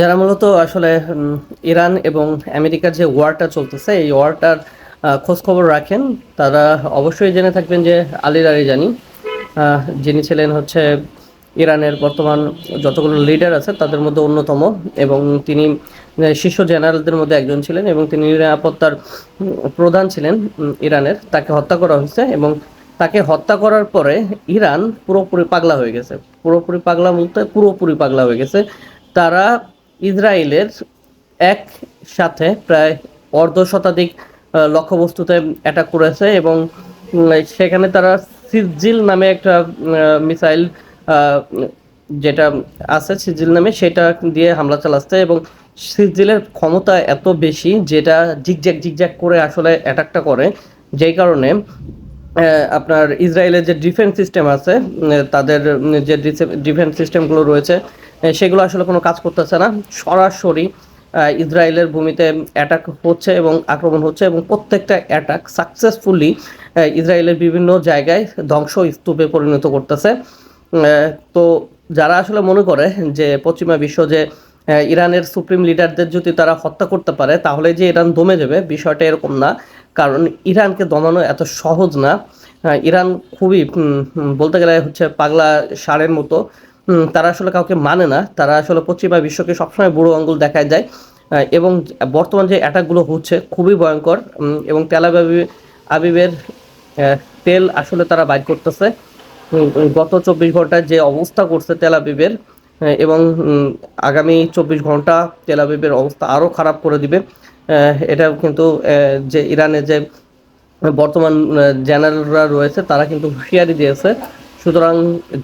যারা মূলত আসলে ইরান এবং আমেরিকার যে ওয়ারটা চলতেছে এই ওয়ারটার খোঁজ খবর রাখেন তারা অবশ্যই জেনে থাকবেন যে আলী লারিজানি যিনি ছিলেন হচ্ছে ইরানের বর্তমান যতগুলো লিডার আছে তাদের মধ্যে অন্যতম এবং তিনি শীর্ষ জেনারেলদের মধ্যে একজন ছিলেন এবং তিনি নিরাপত্তার প্রধান ছিলেন ইরানের। তাকে হত্যা করা হয়েছে এবং তাকে হত্যা করার পরে ইরান পুরোপুরি পাগলা হয়ে গেছে। পুরোপুরি পাগলা বলতে পুরোপুরি পাগলা হয়ে গেছে। তারা ইসরায়েলের একসাথে প্রায় অর্ধশতাধিক লক্ষ্যবস্তুতে অ্যাটাক করেছে এবং সেখানে তারা সিজিল নামে একটা মিসাইল যেটা আছে সিজিল নামে সেটা দিয়ে হামলা চালাচ্ছে এবং সিজিলের ক্ষমতা এত বেশি যেটা জিগজ্যাগ জিগজ্যাগ করে আসলে অ্যাটাকটা করে, যেই কারণে আপনার ইসরায়েলের যে ডিফেন্স সিস্টেম আছে তাদের যে ডিফেন্স সিস্টেমগুলো রয়েছে সেগুলো আসলে কোনো কাজ করতেছে না। সরাসরি ইসরায়েলের ভূমিতে অ্যাটাক হচ্ছে এবং আক্রমণ হচ্ছে এবং প্রত্যেকটা অ্যাটাক সাকসেসফুলি ইসরায়েলের বিভিন্ন জায়গায় ধ্বংস স্তূপে পরিণত করতেছে। তো যারা আসলে মনে করে যে পশ্চিমা বিশ্ব যে ইরানের সুপ্রিম লিডারদের যদি তারা হত্যা করতে পারে তাহলে যে ইরান দমে যাবে, বিষয়টা এরকম না। কারণ ইরানকে দমানো এত সহজ না। ইরান খুবই বলতে গেলে হচ্ছে পাগলা ষাঁড়ের মতো। তারা আসলে কাউকে মানে না। তারা আসলে পশ্চিমা বিশ্বকে সবসময় বুড়ো আঙুল দেখায় যায় এবং বর্তমান যে অ্যাটাকগুলো হচ্ছে খুবই ভয়ঙ্কর এবং আবিবের তেল আসলে তারা বাইর করতেছে। গত 24 ঘন্টায় যে অবস্থা করছে তেল আবিবের এবং আগামী 24 ঘন্টা তেল আবিবের অবস্থা আরও খারাপ করে দিবে। এটা কিন্তু যে ইরানের যে বর্তমান জেনারেলরা রয়েছে তারা কিন্তু হুঁশিয়ারি দিয়েছে। সুতরাং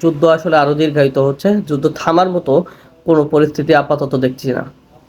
যুদ্ধ আসলে আরও দীর্ঘায়িত হচ্ছে। যুদ্ধ থামার মতো কোনো পরিস্থিতি আপাতত দেখছি না।